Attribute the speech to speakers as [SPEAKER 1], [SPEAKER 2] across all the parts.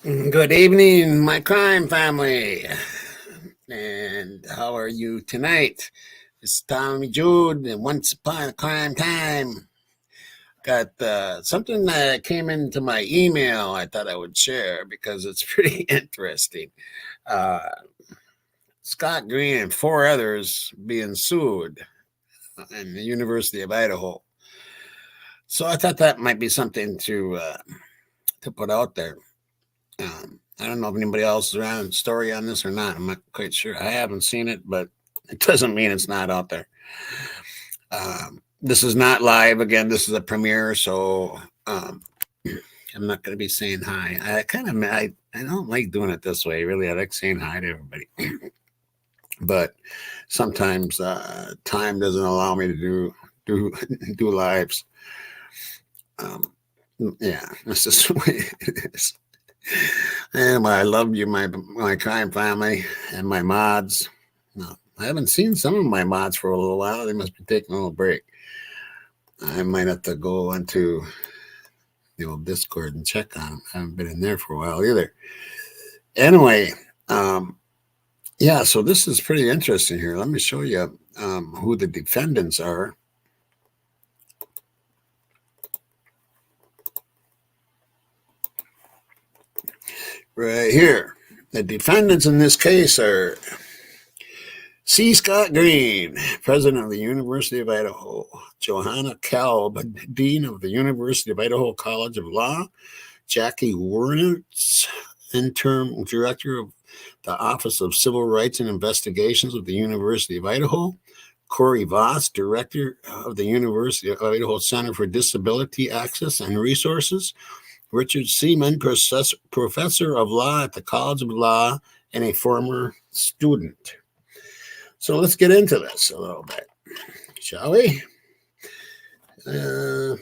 [SPEAKER 1] Good evening, my crime family. And how are you tonight? It's Tommy Jude, and once upon a crime time. Got something that came into my email I thought I would share because it's pretty interesting. Uh, Scott Green and four others being sued in the University of Idaho. So I thought that might be something to put out there. I don't know if anybody else is around story on this or not. I'm not quite sure. I haven't seen it, but it doesn't mean it's not out there. This is not live again. This is a premiere, so I'm not going to be saying hi. I don't like doing it this way. Really, I like saying hi to everybody, but sometimes time doesn't allow me to do lives. Yeah, that's just the way it is. Anyway, I love you, my crime family, and my mods. No, I haven't seen some of my mods for a little while. They must be taking a little break. I might have to go onto the old Discord and check on them. I haven't been in there for a while either. Anyway, yeah, so this is pretty interesting here. Let me show you who the defendants are. Right here. The defendants in this case are C. Scott Green, president of the University of Idaho; Johanna Kalb, dean of the University of Idaho College of Law; Jackie Wernitz, interim director of the Office of Civil Rights and Investigations of the University of Idaho; Corey Voss, director of the University of Idaho Center for Disability Access and Resources; Richard Seaman, professor of law at the College of Law and a former student. So let's get into this a little bit, shall we? Of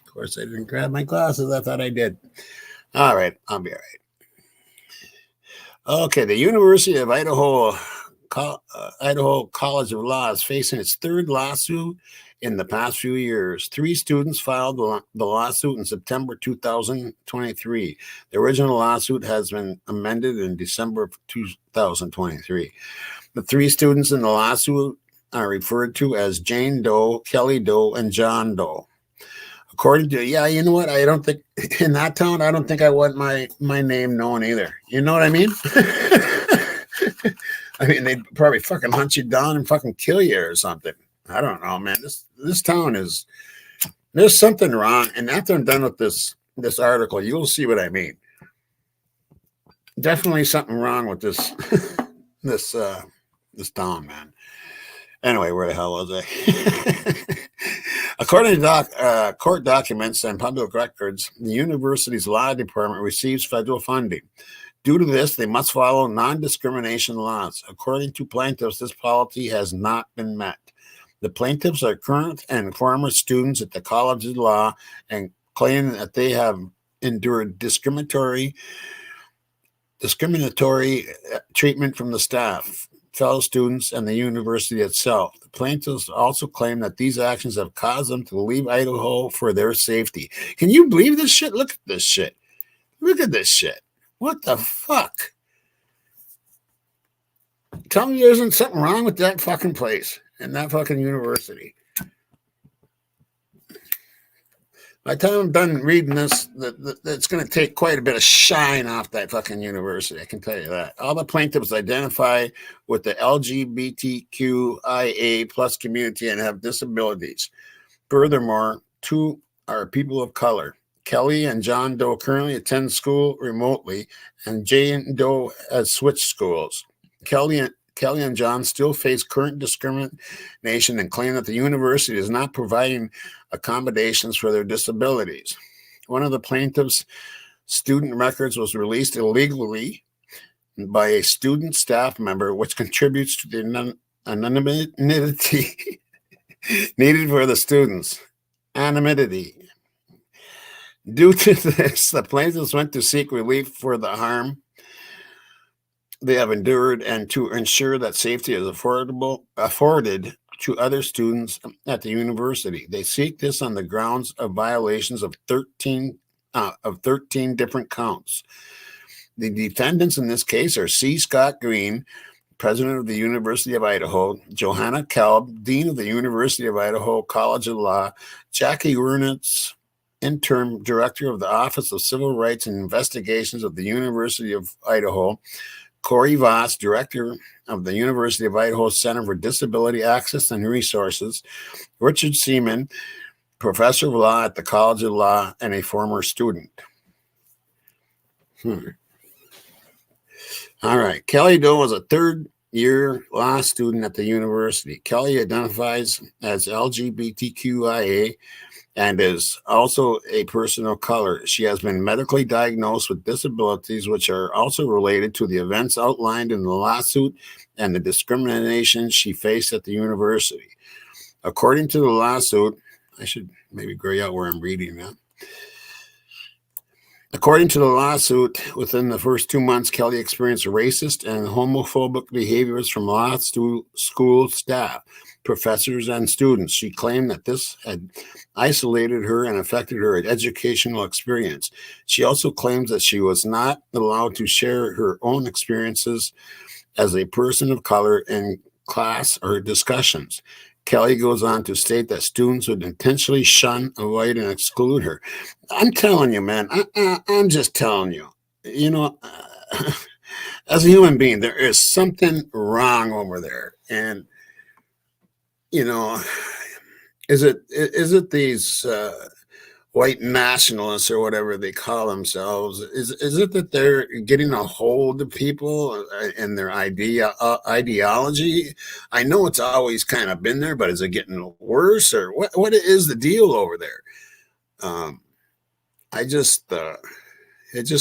[SPEAKER 1] course, I didn't grab my glasses. I thought I did. All right, I'll be all right. Okay, the University of Idaho College of Law is facing its third lawsuit in the past few years. 3 students filed the lawsuit in September 2023. The original lawsuit has been amended in December of 2023. The 3 students in the lawsuit are referred to as Jane Doe, Kelly Doe, and John Doe. According to, yeah, you know what? I don't think in that town, I don't think I want my name known either. You know what I mean? I mean, they'd probably fucking hunt you down and fucking kill you or something. I don't know, man. This town is, there's something wrong. And after I'm done with this article, you'll see what I mean. Definitely something wrong with this this town, man. Anyway, where the hell was I? According to court documents and public records, the university's law department receives federal funding. Due to this, they must follow non-discrimination laws. According to plaintiffs, this policy has not been met. The plaintiffs are current and former students at the College of Law and claim that they have endured discriminatory treatment from the staff, fellow students, and the university itself. The plaintiffs also claim that these actions have caused them to leave Idaho for their safety. Can you believe this shit? Look at this shit. Look at this shit. What the fuck? Tell me there isn't something wrong with that fucking place and that fucking university. By the time I'm done reading this, it's going to take quite a bit of shine off that fucking university. I can tell you that. All the plaintiffs identify with the LGBTQIA plus community and have disabilities. Furthermore, 2 are people of color. Kelly and John Doe currently attend school remotely, and Jane Doe has switched schools. Kelly and John still face current discrimination and claim that the university is not providing accommodations for their disabilities. One of the plaintiff's student records was released illegally by a student staff member, which contributes to the anonymity needed for the students. Anonymity. Due to this, the plaintiffs went to seek relief for the harm they have endured and to ensure that safety is afforded to other students at the university. They seek this on the grounds of violations of 13 of 13 different counts. The defendants in this case are C. Scott Green, president of the University of Idaho; Johanna Kalb, dean of the University of Idaho College of Law; Jackie Wernitz, interim director of the Office of Civil Rights and Investigations of the University of Idaho; Corey Voss, director of the University of Idaho Center for Disability Access and Resources; Richard Seaman, professor of law at the College of Law and a former student. All right. Kelly Doe was a third-year law student at the university. Kelly identifies as LGBTQIA and is also a person of color. She has been medically diagnosed with disabilities, which are also related to the events outlined in the lawsuit and the discrimination she faced at the university. According to the lawsuit, I should maybe gray out where I'm reading that. According to the lawsuit, within the first 2 months, Kelly experienced racist and homophobic behaviors from law school staff, professors, and students. She claimed that this had isolated her and affected her educational experience. She also claims that she was not allowed to share her own experiences as a person of color in class or discussions. Kelly goes on to state that students would intentionally shun, avoid, and exclude her. I'm telling you, man, I'm just telling you, as a human being, there is something wrong over there. And, is it these white nationalists or whatever they call themselves? Is it that they're getting a hold of people and their ideology? I know it's always kind of been there, but is it getting worse, or what is the deal over there? It just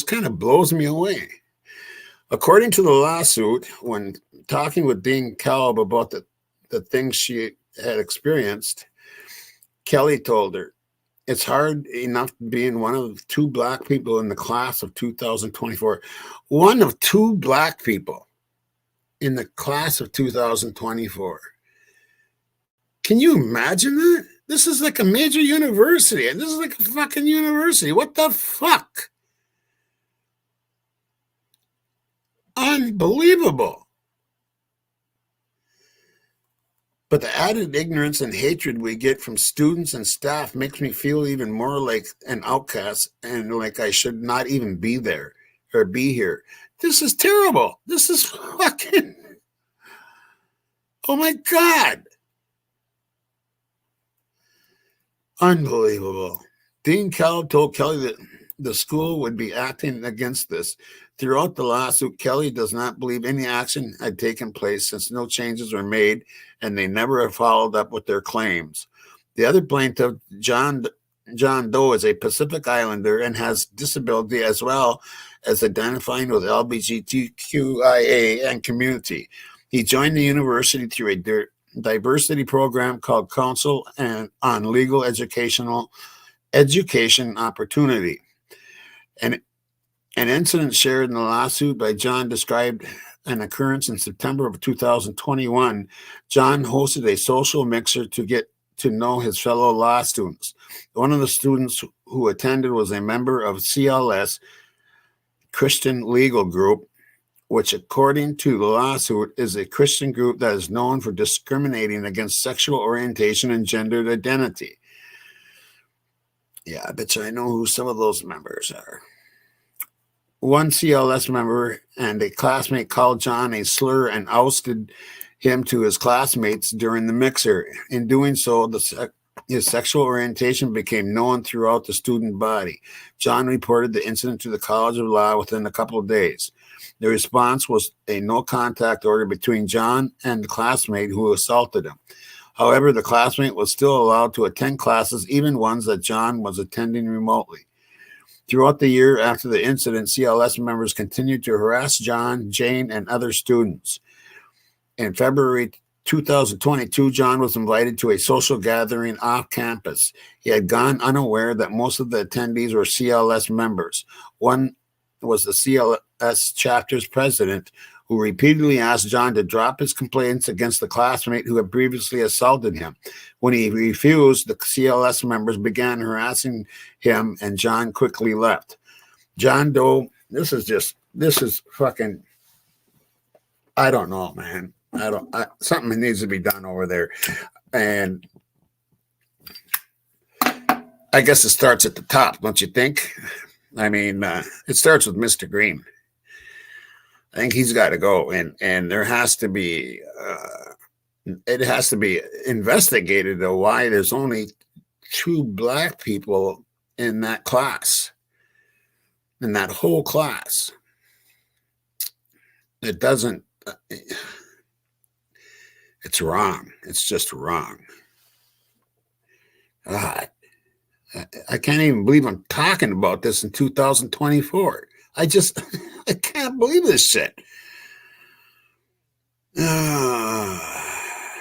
[SPEAKER 1] kind of blows me away. According to the lawsuit, when talking with Dean Kalb about the things she had experienced, Kelly told her, "It's hard enough being one of 2 black people in the class of 2024. One of 2 black people in the class of 2024. Can you imagine that? This is like a major university, and this is like a fucking university. What the fuck? Unbelievable." But the added ignorance and hatred we get from students and staff makes me feel even more like an outcast and like I should not even be there or be here. This is terrible. This is fucking, oh my God. Unbelievable. Dean Kalb told Kelly that the school would be acting against this. Throughout the lawsuit, Kelly does not believe any action had taken place since no changes were made, and they never have followed up with their claims. The other plaintiff, John Doe, is a Pacific Islander and has disability as well as identifying with LGBTQIA and community. He joined the university through a diversity program called Council on Legal Education Opportunity. And an incident shared in the lawsuit by John described an occurrence in September of 2021. John hosted a social mixer to get to know his fellow law students. One of the students who attended was a member of CLS, Christian Legal Group, which, according to the lawsuit, is a Christian group that is known for discriminating against sexual orientation and gender identity. Yeah, I bet you I know who some of those members are. One CLS member and a classmate called John a slur and ousted him to his classmates during the mixer. In doing so, his sexual orientation became known throughout the student body. John reported the incident to the College of Law within a couple of days. The response was a no-contact order between John and the classmate who assaulted him. However, the classmate was still allowed to attend classes, even ones that John was attending remotely. Throughout the year after the incident, CLS members continued to harass John, Jane, and other students. In February 2022, John was invited to a social gathering off campus. He had gone unaware that most of the attendees were CLS members. One was the CLS chapter's president, who repeatedly asked John to drop his complaints against the classmate who had previously assaulted him. When he refused, the CLS members began harassing him, and John quickly left. John Doe, this is fucking, I don't know, man. Something needs to be done over there. And I guess it starts at the top, don't you think? I mean, it starts with Mr. Green. I think he's got to go, and there has to be, it has to be investigated though why there's only 2 black people in that class, in that whole class. It doesn't. It's wrong. It's just wrong. God, I can't even believe I'm talking about this in 2024. I can't believe this shit.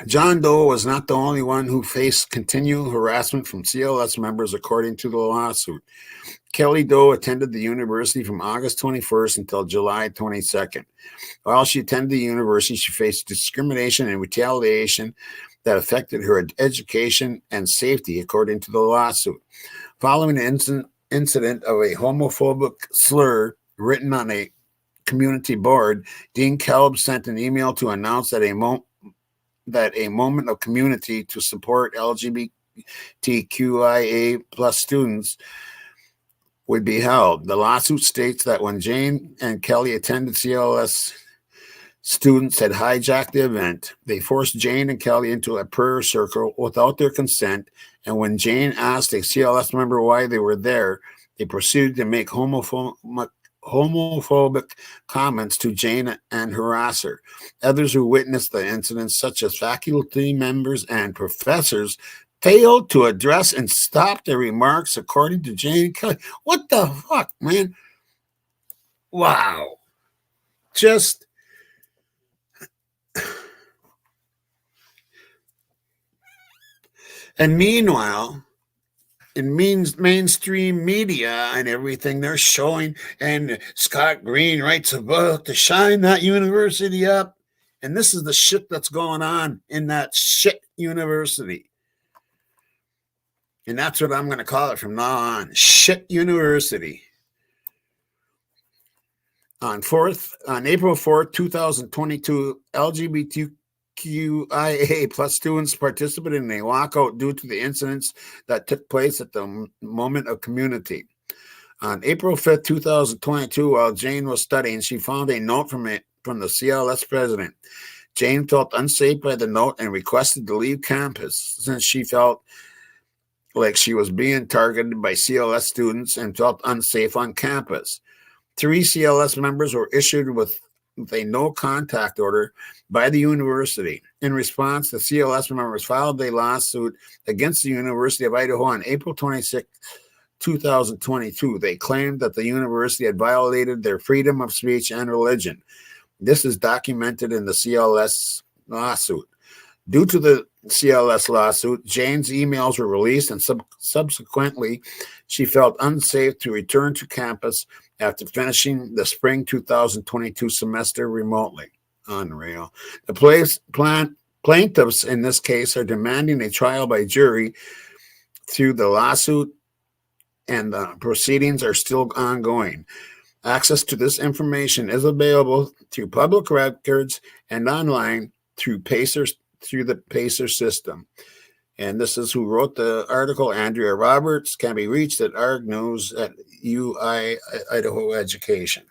[SPEAKER 1] John Doe was not the only one who faced continual harassment from CLS members, according to the lawsuit. Kelly Doe attended the university from August 21st until July 22nd. While she attended the university, she faced discrimination and retaliation that affected her education and safety, according to the lawsuit. Following an incident of a homophobic slur written on a community board, Dean Kelb sent an email to announce that a moment of community to support LGBTQIA plus students would be held. The lawsuit states that when Jane and Kelly attended, CLS students had hijacked the event. They forced Jane and Kelly into a prayer circle without their consent, and when Jane asked a CLS member why they were there, they proceeded to make homophobic comments to Jane and harasser. Others who witnessed the incident, such as faculty members and professors, failed to address and stop their remarks, according to Jane Kelly. What the fuck, man? Wow. Just and meanwhile, in mainstream media and everything, they're showing, and Scott Green writes a book to shine that university up. And this is the shit that's going on in that shit university. And that's what I'm going to call it from now on. Shit university. On April 4th, 2022, LGBTQIA plus students participated in a walkout due to the incidents that took place at the moment of community. On April 5th, 2022, while Jane was studying, she found a note from the CLS president. Jane felt unsafe by the note and requested to leave campus since she felt like she was being targeted by CLS students and felt unsafe on campus. 3 CLS members were issued with a no-contact order by the university. In response, the CLS members filed a lawsuit against the University of Idaho on April 26, 2022. They claimed that the university had violated their freedom of speech and religion. This is documented in the CLS lawsuit. Due to the CLS lawsuit, Jane's emails were released, and subsequently, she felt unsafe to return to campus after finishing the spring 2022 semester remotely. Unreal. The plaintiffs in this case are demanding a trial by jury through the lawsuit, and the proceedings are still ongoing. Access to this information is available through public records and online through the Pacer system. And this is who wrote the article. Andrea Roberts can be reached at ArgNews at UI Idaho Education.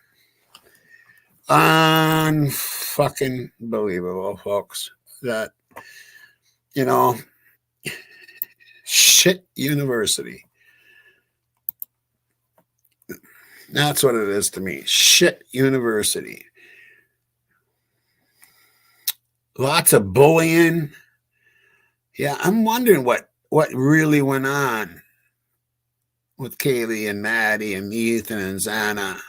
[SPEAKER 1] Unfucking believable, folks. That, shit university. That's what it is to me. Shit university. Lots of bullying. Yeah, I'm wondering what really went on with Kaylee and Maddie and Ethan and Zana.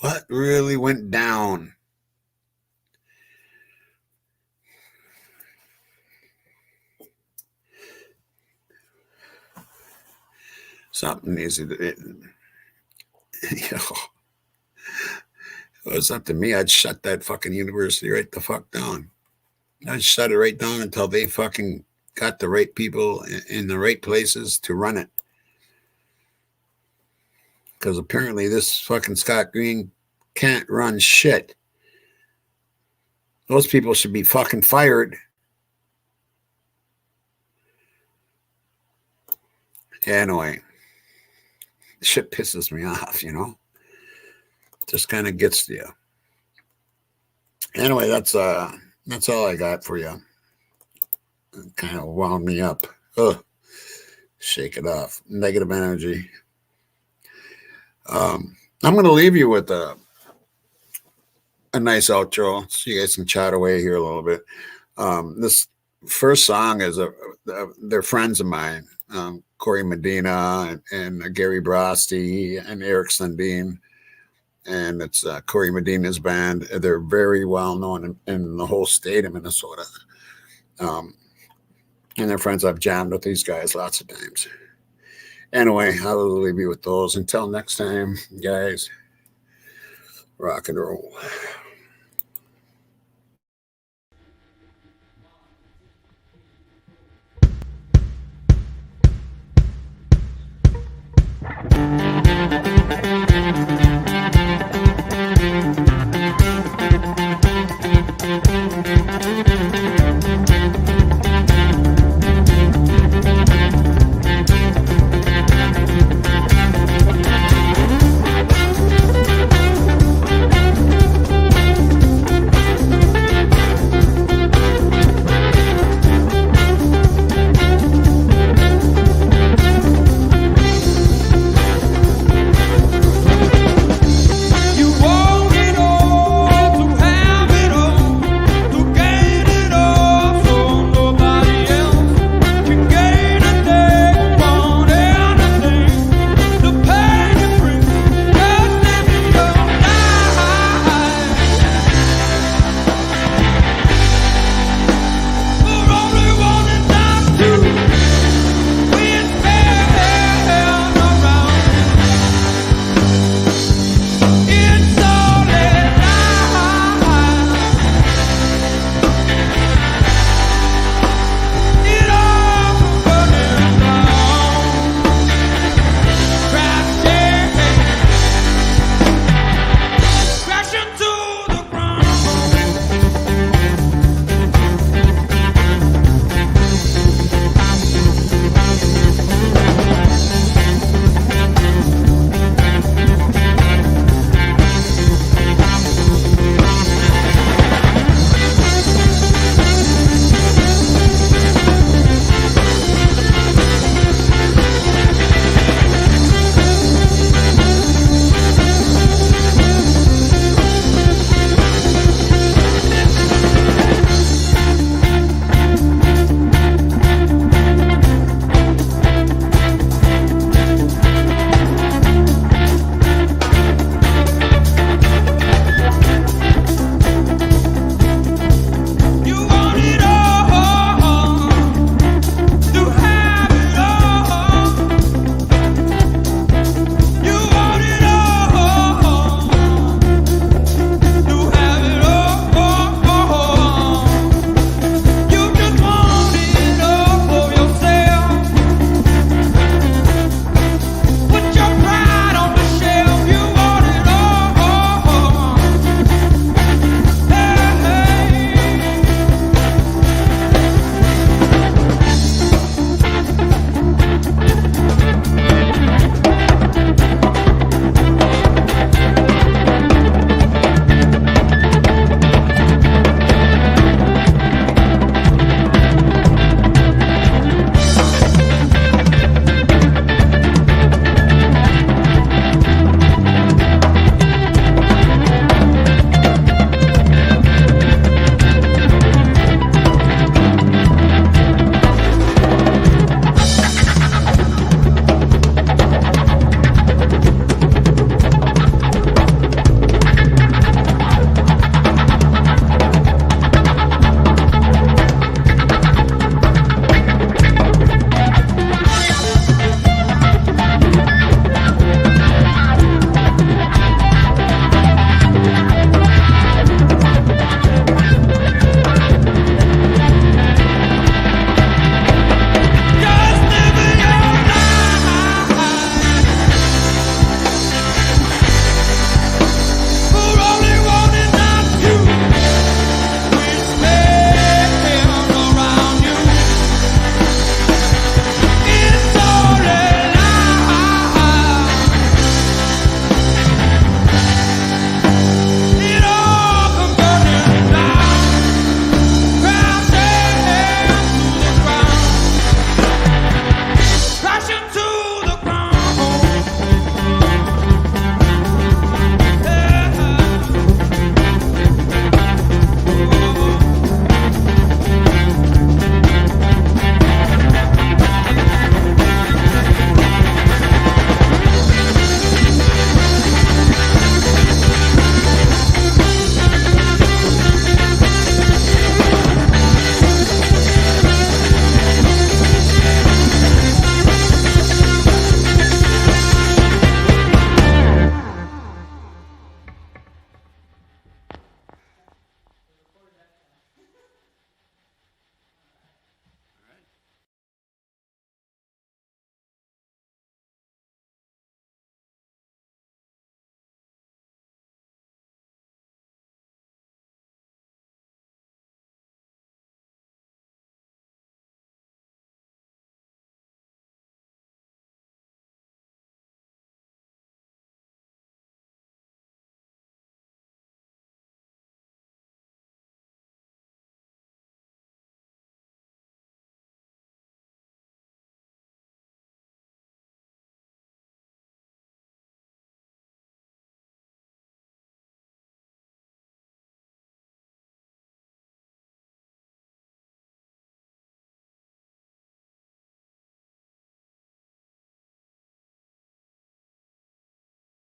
[SPEAKER 1] What really went down? Something needs to, Well, it's up to me. I'd shut that fucking university right the fuck down. I'd shut it right down until they fucking got the right people in the right places to run it. Because apparently this fucking Scott Green can't run shit. Those people should be fucking fired. Anyway, shit pisses me off, you know? Just kind of gets to you. Anyway, that's all I got for you. It kind of wound me up. Ugh. Shake it off. Negative energy. I'm going to leave you with a nice outro so you guys can chat away here a little bit. This first song is they're friends of mine, Corey Medina and Gary Brosti and Eric Sundin. And it's Corey Medina's band. They're very well known in the whole state of Minnesota. And they're friends. I've jammed with these guys lots of times. Anyway, I'll leave you with those. Until next time, guys, rock and roll.